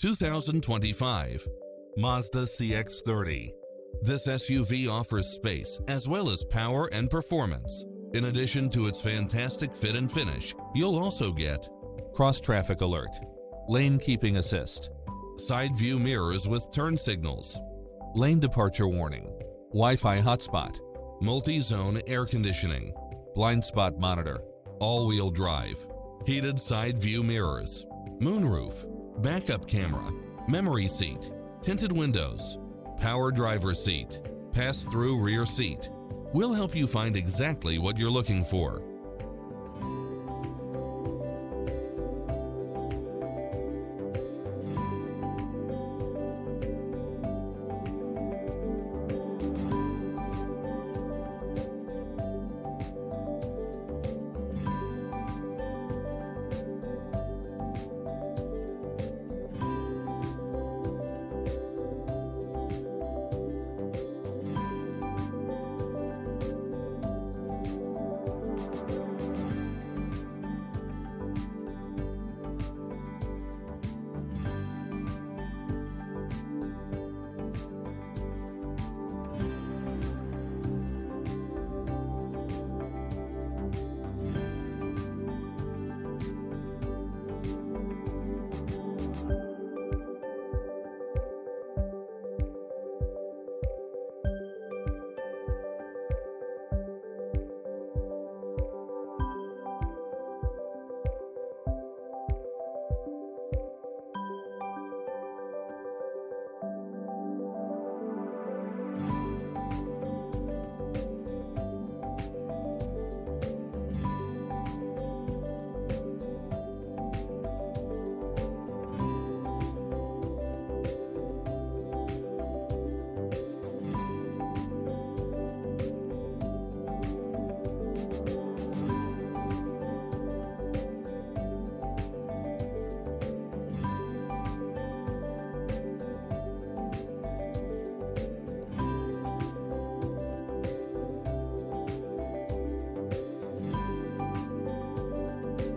2025 Mazda CX-30. This SUV offers space as well as power and performance. In addition to its fantastic fit and finish, you'll also get cross-traffic alert, lane keeping assist, side view mirrors with turn signals, lane departure warning, Wi-Fi hotspot, multi-zone air conditioning, blind spot monitor, all-wheel drive, heated side view mirrors, moonroof, backup camera, memory seat, tinted windows, power driver seat, pass-through rear seat. We'll help you find exactly what you're looking for.